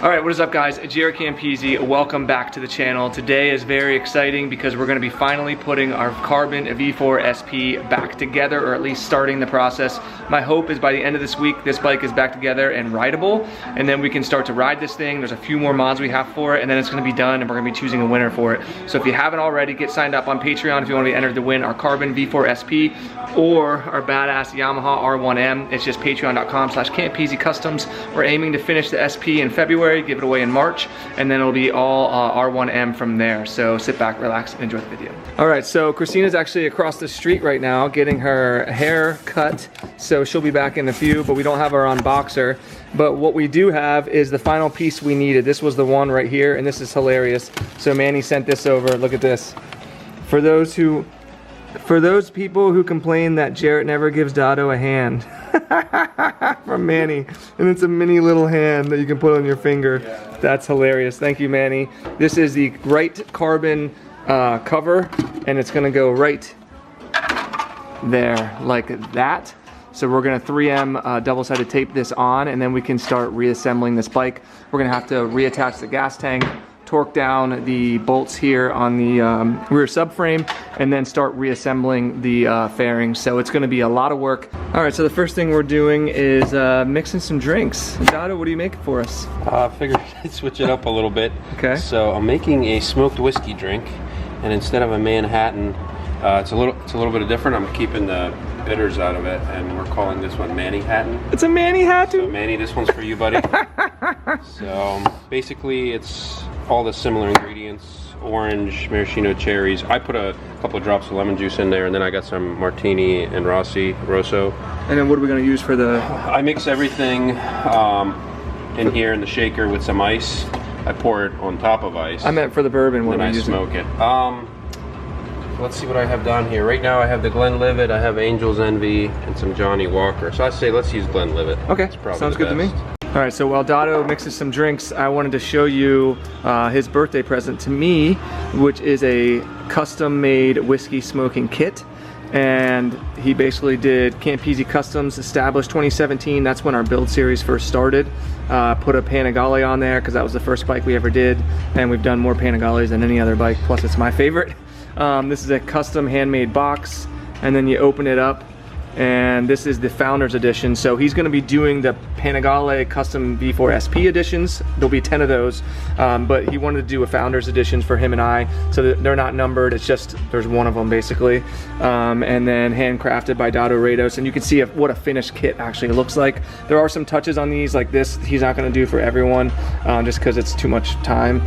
Alright, what is up guys? JaretCampisi, welcome back to the channel. Today is very exciting because we're going to be finally putting our Carbon V4 SP back together, or at least starting the process. My hope is by the end of this week, this bike is back together and rideable, and then we can start to ride this thing. There's a few more mods we have for it, and then it's going to be done, and we're going to be choosing a winner for it. So if you haven't already, get signed up on Patreon if you want to be entered to win our Carbon V4 SP or our badass Yamaha R1M. It's just patreon.com/Campisi Customs. We're aiming to finish the SP in February, give it away in March, and then it'll be all R1M from there. So sit back, relax, and enjoy the video. All right, so Christina's actually across the street right now getting her hair cut, so she'll be back in a few, but we don't have our unboxer. But what we do have is the final piece we needed. This was the one right here, and this is hilarious. So Manny sent this over. Look at this. For those people who complain that Jaret never gives Dado a hand. From Manny, and it's a mini little hand that you can put on your finger. Yeah. That's hilarious. Thank you, Manny. This is the right carbon cover, and it's gonna go right there like that. So we're gonna 3M double-sided tape this on, and then we can start reassembling this bike. We're gonna have to reattach the gas tank, torque down the bolts here on the rear subframe, and then start reassembling the fairings. So it's gonna be a lot of work. All right, so the first thing we're doing is mixing some drinks. Dado, what do you make for us? I figured I'd switch it up a little bit. Okay. So I'm making a smoked whiskey drink, and instead of a Manhattan, it's a little bit different. I'm keeping the bitters out of it, and we're calling this one Manhattan. It's a Manhattan. So Manny, this one's for you, buddy. So basically, it's all the similar ingredients: orange, maraschino cherries. I put a couple of drops of lemon juice in there, and then I got some martini and Rosso. And then what are we gonna use for the? I mix everything in here in the shaker with some ice. I pour it on top of ice. I meant for the bourbon when I smoke it. Let's see what I have down here. Right now I have the Glenlivet, I have Angel's Envy, and some Johnny Walker. So I say let's use Glenlivet. Okay, sounds good to me. All right, so while Dado mixes some drinks, I wanted to show you his birthday present to me, which is a custom-made whiskey smoking kit. And he basically did Campisi Customs, established 2017. That's when our build series first started. Put a Panigale on there because that was the first bike we ever did. And we've done more Panigales than any other bike, plus it's my favorite. This is a custom handmade box, and then you open it up, and this is the Founders Edition. So he's going to be doing the Panigale Custom V4 SP editions. There'll be 10 of those, but he wanted to do a Founders Editions for him and I, so that they're not numbered. It's just, there's one of them basically, and then handcrafted by Dado Rados, and you can see what a finished kit actually looks like. There are some touches on these, like this he's not going to do for everyone, just because it's too much time,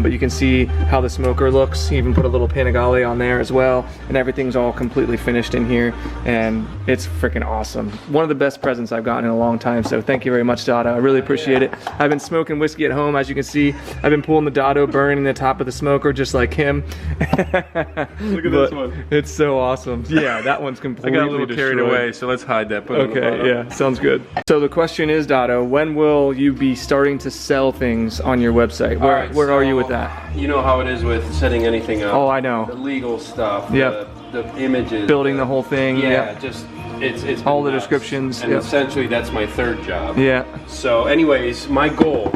but you can see how the smoker looks. He even put a little Panigale on there as well, and everything's all completely finished in here, and it's freaking awesome. One of the best presents I've gotten in a long time, so thank you very much, Dado. I really appreciate it. I've been smoking whiskey at home, as you can see. I've been pulling the Dado, burning the top of the smoker just like him. Look at this one. It's so awesome. Yeah, that one's completely I got a little carried away, so let's hide that. Okay, yeah, sounds good. So the question is, Dado, when will you be starting to sell things on your website? Where are you with that? You know how it is with setting anything up. Oh, I know. The legal stuff. Yep. The images. Building the whole thing. Yeah, yep. just it's all the nuts. Descriptions. And yep. Essentially that's my third job. Yeah. So anyways, my goal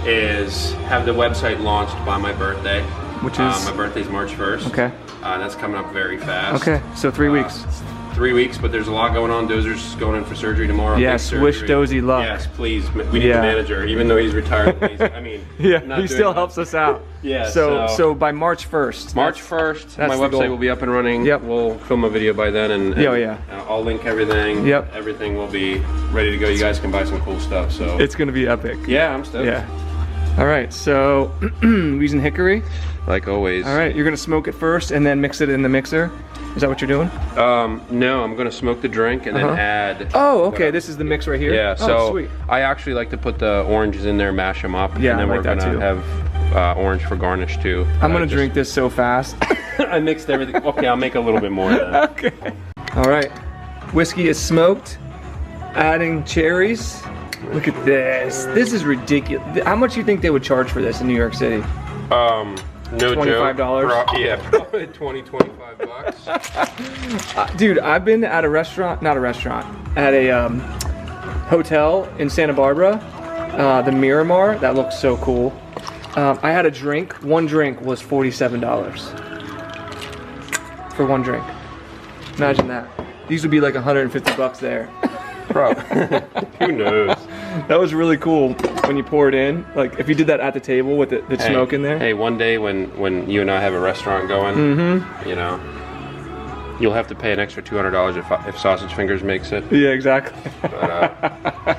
is have the website launched by my birthday. Which is? My birthday's March 1st. Okay. That's coming up very fast. Okay, so 3 weeks. 3 weeks, but there's a lot going on. Dozer's going in for surgery tomorrow. Yes, wish Dozy luck. Yes, please. We need the manager, even though he's retired. I mean, yeah, he still helps us out. Yeah. So by March 1st. March 1st, my website will be up and running. Yep. We'll film a video by then, and I'll link everything. Yep. Everything will be ready to go. You guys can buy some cool stuff. So it's gonna be epic. Yeah, I'm stoked. Yeah. All right, so using hickory. Like always. All right, you're gonna smoke it first and then mix it in the mixer. Is that what you're doing? No, I'm gonna smoke the drink and then add. Oh, okay. This is the mix right here. Yeah. So sweet. I actually like to put the oranges in there, mash them up, Yeah, and then I we're like that gonna too. have orange for garnish too. I'm gonna drink this so fast. I mixed everything. Okay, I'll make a little bit more then. Okay. All right. Whiskey is smoked. Adding cherries. Look at this. This is ridiculous. How much do you think they would charge for this in New York City? No $25? joke. Yeah, probably 20, 25 bucks. Dude, I've been at a restaurant, not a restaurant, at a hotel in Santa Barbara, the Miramar. That looks so cool. I had a drink. One drink was $47 for one drink. Imagine that. These would be like 150 bucks there. Bro, who knows? That was really cool when you pour it in. Like if you did that at the table with the smoke in there. Hey, one day when you and I have a restaurant going, you know, you'll have to pay an extra $200 if Sausage Fingers makes it. Yeah, exactly. But,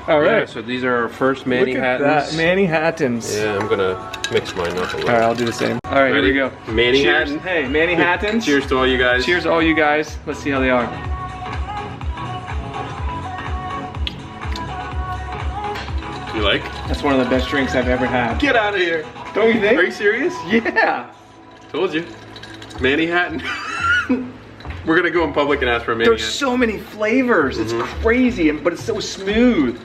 all right. Yeah, so these are our first Manny Look at Hattons. that, Manny Hattons. Yeah, I'm gonna mix mine up a little. All right, I'll do the same. All right, Ready? here we go. Manny Cheers. Hatton. Hey, Manny Hattons. Cheers to all you guys. Cheers to all you guys. Let's see how they are. You like? That's one of the best drinks I've ever had. Get out of here. Don't you think? Are you serious? Yeah. Told you. Manny Hatton. We're gonna go in public and ask for a Manny There's Hatton. so many flavors. It's crazy, but it's so smooth.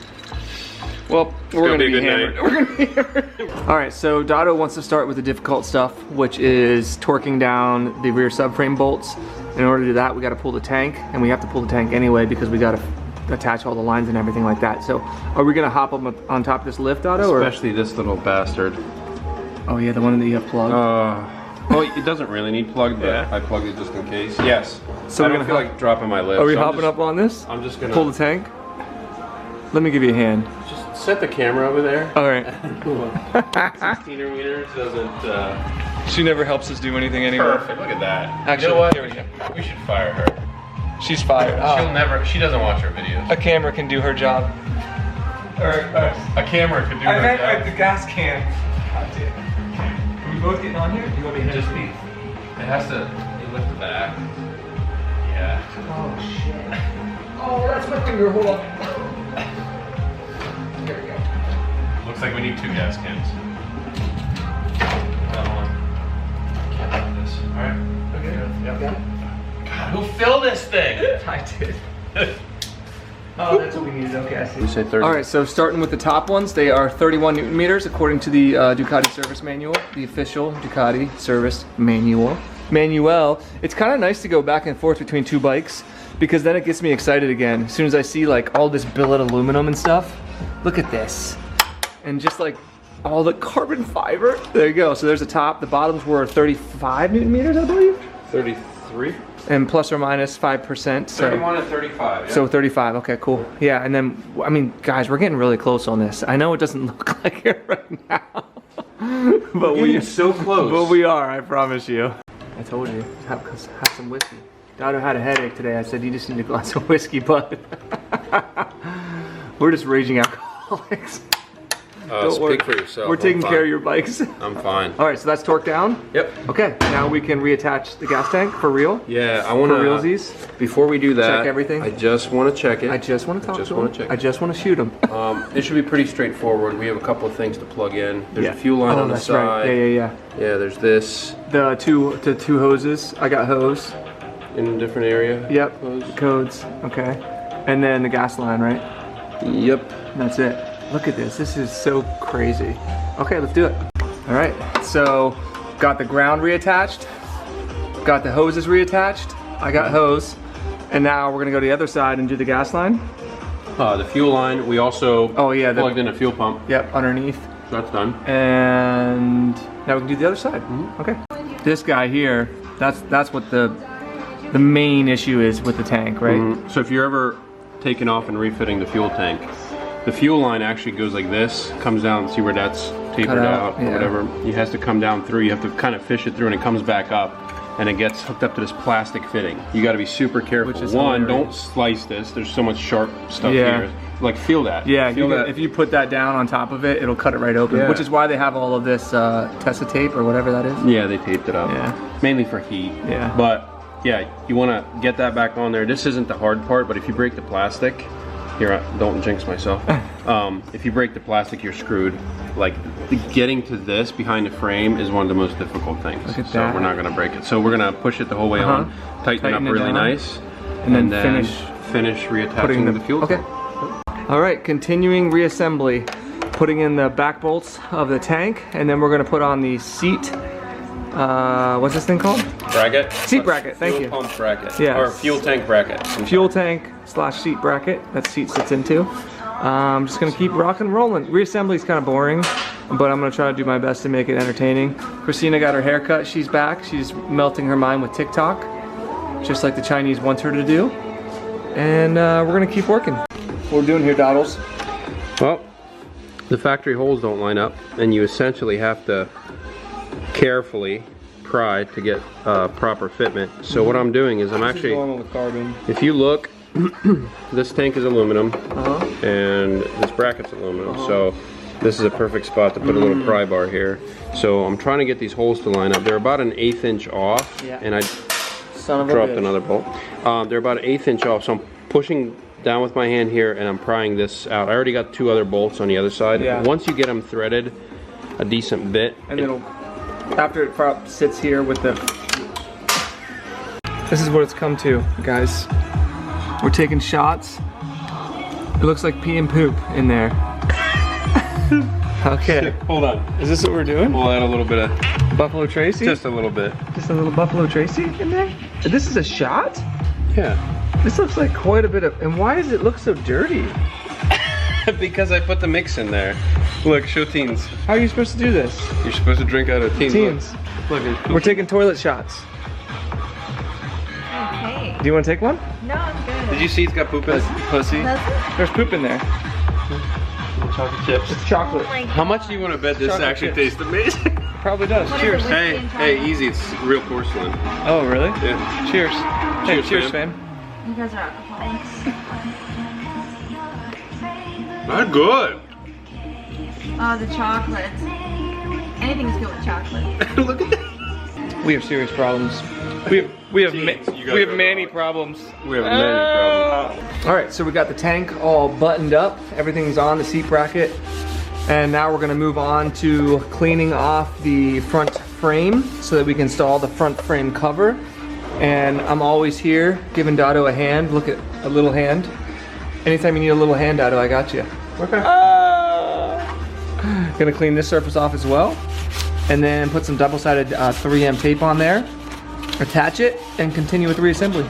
Well, we're gonna be hammered. We're gonna be hammered. All right, so Dotto wants to start with the difficult stuff, which is torquing down the rear subframe bolts. In order to do that, we got to pull the tank, and we have to pull the tank anyway because we got to attach all the lines and everything like that. So, are we gonna hop up on top of this lift, Dotto? Especially this little bastard. Oh yeah, the one that you have plugged. Well, it doesn't really need plugged, but Yeah. I plugged it just in case. Yes. So I we're don't gonna feel like dropping my lift. Are we so hopping up on this? I'm just gonna pull the tank. Let me give you a hand. Just set the camera over there. All right. 16er meters doesn't. She never helps us do anything anymore. Perfect. Look at that. Actually, you know what? here we go. We should fire her. She's fired. She'll never. She doesn't watch our videos. A camera can do her job. A camera could do I her meant job. like the gas can. God damn. Are we both getting on here? You want me to Just me. It has to. You lift the back. Yeah. Oh shit. Oh, that's my finger. Hold on. There we go. Looks like we need 2 gas cans. Hold on. Can't do this. All right. Okay. Yep. Got it? God, who filled this thing? I did. Oh, that's what we needed. Okay, I see. We say 30. All right, so starting with the top ones, they are 31 Newton meters according to the Ducati service manual, the official Ducati service manual. It's kind of nice to go back and forth between 2 bikes because then it gets me excited again. As soon as I see like all this billet aluminum and stuff, look at this. And just like all the carbon fiber. There you go. So there's the top. The bottoms were 35 Newton meters, I believe. 33? And plus or minus 5%. So. 31 and 35, yeah. So 35, okay, cool. Yeah, and then, I mean, guys, we're getting really close on this. I know it doesn't look like it right now. But We're getting so close. But we are, I promise you. I told you, have some whiskey. Dotto had a headache today. I said, you just need a glass of whiskey, bud. We're just raging alcoholics. Don't worry. Speak for yourself. We're taking care of your bikes. I'm fine. All right, so that's torqued down? Yep. Okay, now we can reattach the gas tank for real. Yeah, I want to. For realsies. Before we do that, Check everything. I just want to check it. I just want to talk to him. check I just want to shoot him. It should be pretty straightforward. We have a couple of things to plug in. There's Yeah. a fuel line on the that's side. right. Yeah. Yeah, there's this The two hoses. I got hose. in a different area. Yep. Hose. Codes. Okay. And then the gas line, right? Yep. And that's it. Look at this. This is so crazy. Okay, let's do it. All right. So, got the ground reattached. Got the hoses reattached. I got hose. And now we're gonna go to the other side and do the gas line. The fuel line. We also plugged in a fuel pump. Yep, underneath. That's done. And now we can do the other side. Okay. This guy here, that's what the main issue is with the tank, right? So if you're ever taking off and refitting the fuel tank, the fuel line actually goes like this, comes down, see where that's tapered out or whatever. It has to come down through. You have to kind of fish it through and it comes back up and it gets hooked up to this plastic fitting. You got to be super careful. Which is One, hilarious. don't slice this. There's so much sharp stuff here. Like feel that. Yeah, feel that. if you put that down on top of it, it'll cut it right open. Yeah. Which is why they have all of this Tessa tape or whatever that is. Yeah, they taped it up. Yeah. Mainly for heat. Yeah. But yeah, you want to get that back on there. This isn't the hard part, but if you break the plastic, here, don't jinx myself. If you break the plastic, you're screwed. Like getting to this behind the frame is one of the most difficult things. Look at so that. we're not gonna break it. So we're gonna push it the whole way on, tighten it up really down. nice, And then finish reattaching the fuel tank. All right, continuing reassembly. Putting in the back bolts of the tank, and then we're gonna put on the seat. What's this thing called? Bracket. Seat bracket, thank you. Fuel pump bracket. Yeah. Or fuel tank bracket. Fuel tank / seat bracket that seat sits into. I'm just gonna keep rocking and rolling. Reassembly is kind of boring, but I'm gonna try to do my best to make it entertaining. Christina got her hair cut, she's back. She's melting her mind with TikTok, just like the Chinese want her to do. And we're gonna keep working. What we're doing here, Doddles? Well, the factory holes don't line up, and you essentially have to carefully pry to get proper fitment. So what I'm doing is I'm actually, normal with carbon. If you look, this tank is aluminum, and this bracket's aluminum. So this is a perfect spot to put a little pry bar here. So I'm trying to get these holes to line up. They're about an 1/8 inch off, and I dropped another bolt. They're about an 1/8 inch off, so I'm pushing down with my hand here, and I'm prying this out. I already got 2 other bolts on the other side. Once you get them threaded a decent bit, and it'll, after it sits here with the, this is what it's come to, guys. We're taking shots. It looks like pee and poop in there. Okay. Hold on. Is this what we're doing? We'll add a little bit of Buffalo Tracy? Just a little bit. Just a little Buffalo Tracy in there? This is a shot? Yeah. This looks like quite a bit of, and why does it look so dirty? Because I put the mix in there. Look, show teens. How are you supposed to do this? You're supposed to drink out of teens. Teens. Look, we're taking toilet shots. Okay. Do you want to take one? No, I'm good. Did you see it's got poop in it? Pussy. There's poop in there. Chocolate chips. It's chocolate. Oh How much do you want to bet this Chocolate actually chips. tastes amazing? Probably does. What Cheers. is it, whiskey and Hey, chocolate? easy. It's real porcelain. Oh, really? Yeah. Cheers. Hey, cheers, fam. fam. You guys are alcoholics. Not good. Oh, the chocolate. Anything's good with chocolate. Look at that. We have serious problems. We have many problems. We have many problems. All right, so we got the tank all buttoned up. Everything's on the seat bracket. And now we're gonna move on to cleaning off the front frame so that we can install the front frame cover. And I'm always here giving Dotto a hand. Look at a little hand. Anytime you need a little hand, Dotto, I got you. Okay. Gonna clean this surface off as well. And then put some double-sided 3M tape on there. Attach it and continue with reassembly.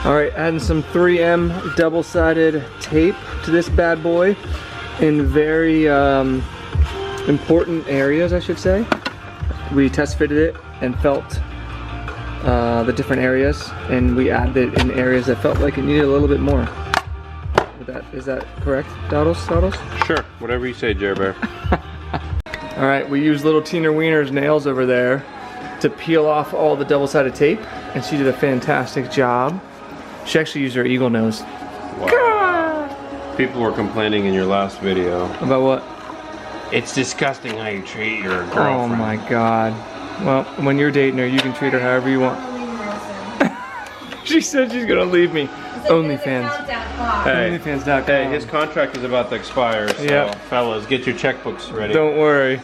All right, adding some 3M double-sided tape to this bad boy in very important areas, I should say. We test fitted it and felt the different areas, and we added it in areas that felt like it needed a little bit more. Is that correct, Doddles? Sure, whatever you say, Jer Bear. All right, we used little Tina Wiener's nails over there to peel off all the double-sided tape, and she did a fantastic job. She actually used her eagle nose. Wow. People were complaining in your last video. About what? It's disgusting how you treat your girlfriend. Oh my God. Well, when you're dating her, you can treat her however you want. She said she's gonna leave me. OnlyFans. Hey, OnlyFans.com. hey, his contract is about to expire, so Yeah. fellas, get your checkbooks ready. Don't worry.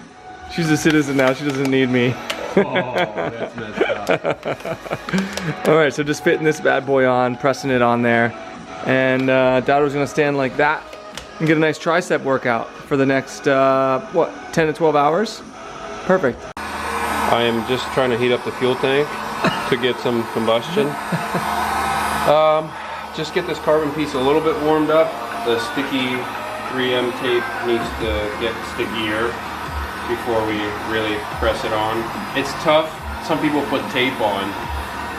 She's a citizen now. She doesn't need me. Oh, that's messed up. All right, so just fitting this bad boy on, pressing it on there. And Dotto's gonna stand like that and get a nice tricep workout for the next, 10 to 12 hours? Perfect. I am just trying to heat up the fuel tank to get some combustion. Just get this carbon piece a little bit warmed up. The sticky 3M tape needs to get stickier before we really press it on. It's tough. Some people put tape on,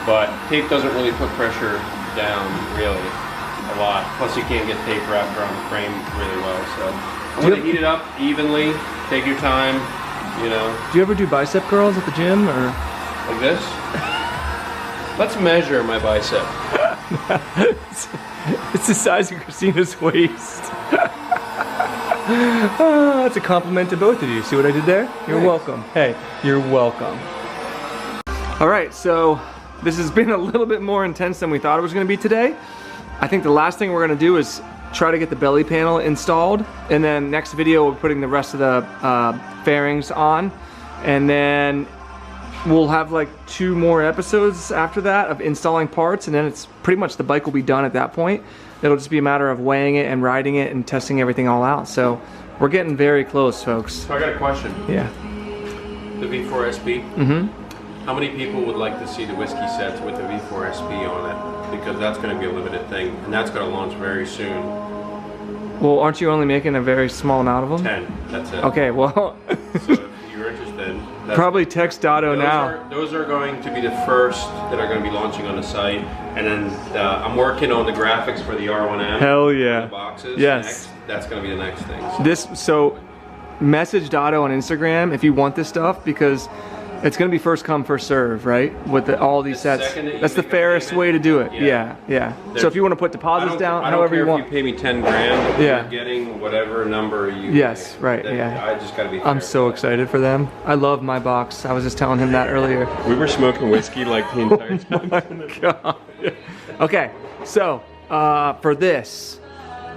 but tape doesn't really put pressure down really a lot. Plus you can't get tape wrapped around the frame really well. So I'm gonna heat it up evenly. Take your time, you know. Do you ever do bicep curls at the gym or? Like this? Let's measure my bicep. It's the size of Christina's waist. That's a compliment to both of you. See what I did there? You're welcome. Hey, you're welcome. All right, so this has been a little bit more intense than we thought it was gonna be today. I think the last thing we're gonna do is try to get the belly panel installed, and then next video we're putting the rest of the fairings on, and then we'll have like 2 more episodes after that of installing parts, and then it's pretty much the bike will be done at that point. It'll just be a matter of weighing it and riding it and testing everything all out. So we're getting very close, folks. So I got a question. Yeah. The V4 SP? Mm-hmm. How many people would like to see the whiskey sets with the V4 SP on it? Because that's going to be a limited thing, and that's going to launch very soon. Well, aren't you only making a very small amount of them? 10, that's it. Okay, well. So if you're interested, Probably text Dotto now. Those are going to be the first that are going to be launching on the site. And then I'm working on the graphics for the R1M. Hell yeah. The boxes. Yes. That's going to be the next thing. So message Dotto on Instagram if you want this stuff, because it's going to be first come, first serve, right? With all these sets. That's the fairest way to do it. Yeah. So if you want to put deposits down, however you want. If you pay me 10 grand, yeah. you're getting whatever number you Yes, pay. right, yeah. I just got to be fair. I'm so excited for them. I love my box. I was just telling him that earlier. We were smoking whiskey like the entire time. Oh my God. Okay, so for this,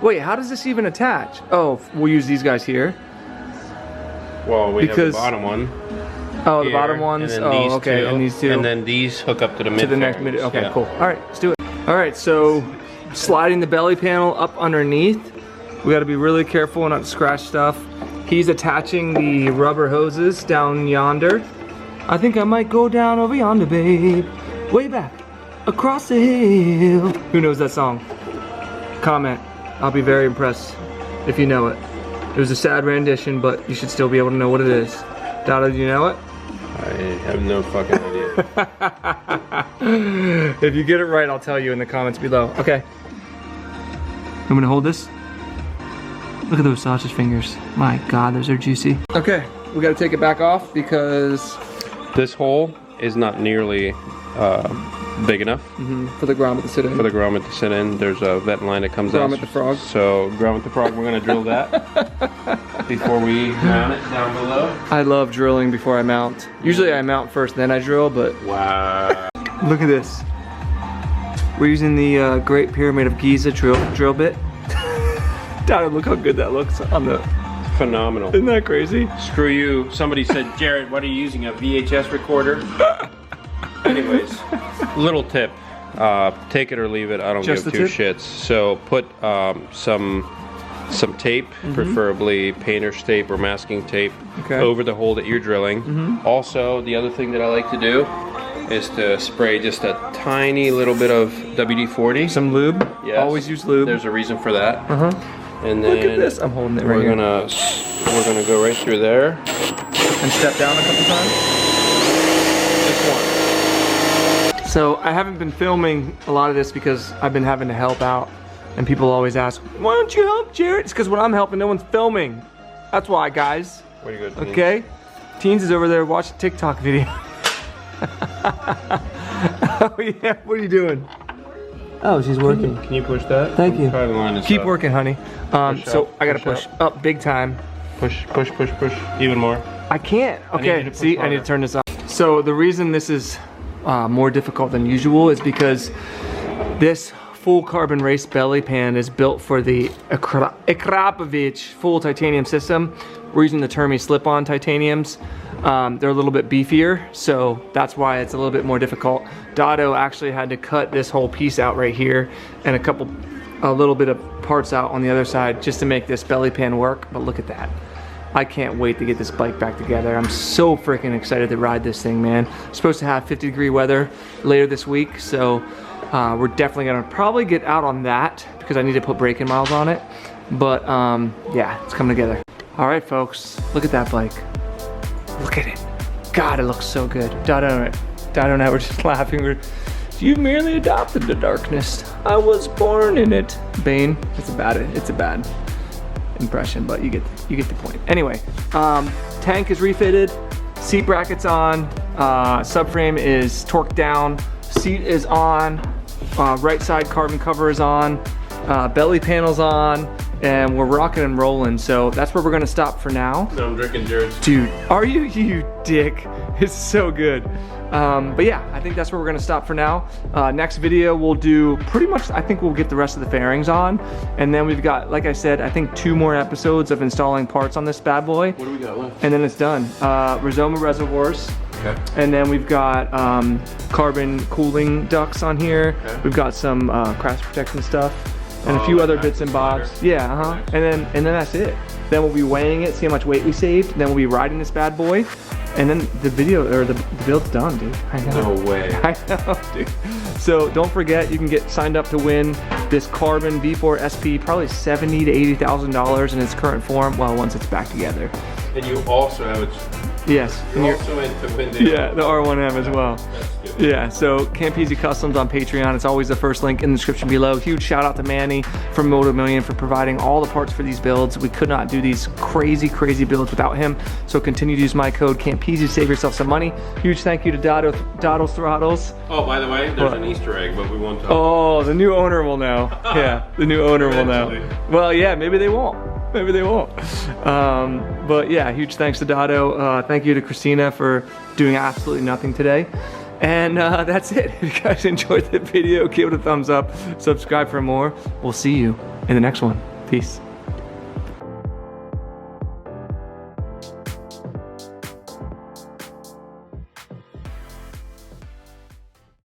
wait, how does this even attach? Oh, we'll use these guys here. Well, we have the bottom one. Oh, the bottom ones. Oh, okay, and these two. And then these hook up to the mid. To the next mid. Okay, cool. All right, let's do it. All right, so sliding the belly panel up underneath. We got to be really careful not to scratch stuff. He's attaching the rubber hoses down yonder. I think I might go down over yonder, babe. Way back across the hill. Who knows that song? Comment. I'll be very impressed if you know it. It was a sad rendition, but you should still be able to know what it is. Dotto, do you know it? I have no fucking idea. If you get it right, I'll tell you in the comments below. Okay. I'm gonna hold this. Look at those sausage fingers. My God, those are juicy. Okay, we gotta take it back off because this hole is not nearly big enough for the grommet to sit in. For the grommet to sit in, there's a vent line that comes out. Grommet the frog. So grommet the frog, we're gonna drill that before we mount it down below. I love drilling before I mount. Usually I mount first, then I drill, but wow. Look at this. We're using the Great Pyramid of Giza drill bit. Dad, look how good that looks on the. Phenomenal. Isn't that crazy? Screw you. Somebody said, Jared, what are you using, a VHS recorder? Anyways, little tip. Take it or leave it. I don't give two shits. So put some tape, preferably painter's tape or masking tape, over the hole that you're drilling. Also, the other thing that I like to do is to spray just a tiny little bit of WD-40. Some lube. Yes. Always use lube. There's a reason for that. And then look at this. I'm holding it right here. We're gonna go right through there and step down a couple times. Just one. So I haven't been filming a lot of this because I've been having to help out, and people always ask, "Why don't you help, Jaret?" It's because when I'm helping, no one's filming. That's why, guys. Way to go, Teens. Okay. Teens is over there watching a TikTok video. Oh yeah. What are you doing? Oh, she's working. Can you push that? Thank you. Try to line this Keep up. working, honey. So I gotta push up big time. Push, push, push, push. Even more. I can't. Okay, see, I need to turn this up. So the reason this is more difficult than usual is because this full carbon race belly pan is built for the Akrapovic full titanium system. We're using the Termi slip-on titaniums. They're a little bit beefier, so that's why it's a little bit more difficult. Dotto actually had to cut this whole piece out right here and a little bit of parts out on the other side just to make this belly pan work, but look at that. I can't wait to get this bike back together. I'm so freaking excited to ride this thing, man. It's supposed to have 50-degree weather later this week, so we're definitely gonna probably get out on that because I need to put braking miles on it. But yeah, it's coming together. All right, folks, look at that bike. Look at it. God, it looks so good. Dotto and I were just laughing. You merely adopted the darkness. I was born in it. Bane. It's a bad impression, but you get the point. Anyway, tank is refitted, seat brackets on, subframe is torqued down, seat is on, right side carbon cover is on, belly panel's on, and we're rocking and rolling. So that's where we're gonna stop for now. No, I'm drinking Jaret's. Dude, are you? You dick. It's so good. But yeah, I think that's where we're gonna stop for now. Next video, we'll do pretty much, I think we'll get the rest of the fairings on. And then we've got, like I said, I think 2 more episodes of installing parts on this bad boy. What do we got left? And then it's done. Rizoma reservoirs. Okay. And then we've got carbon cooling ducts on here. Okay. We've got some crash protection stuff. And a few other bits and bobs. Yeah, and then that's it. Then we'll be weighing it, see how much weight we saved. Then we'll be riding this bad boy. And then the video, or the build's done, dude. I know. No way. I know, dude. So don't forget, you can get signed up to win this Carbon V4 SP, probably $70,000 to $80,000 in its current form, well, once it's back together. And you also have it. Yes. You're also in to win the R1M as well. Yeah, so Campisi Customs on Patreon. It's always the first link in the description below. Huge shout out to Manny from Moto Million for providing all the parts for these builds. We could not do these crazy builds without him. So continue to use my code Campisi to save yourself some money. Huge thank you to Doddles Throttles. Oh, by the way, there's an Easter egg, but we won't talk. Oh, the new owner will know. Yeah, the new owner will know. Well, yeah, maybe they won't. Maybe they won't. But yeah, huge thanks to Dotto. Thank you to Christina for doing absolutely nothing today. And that's it. If you guys enjoyed the video, give it a thumbs up, subscribe for more. We'll see you in the next one. Peace.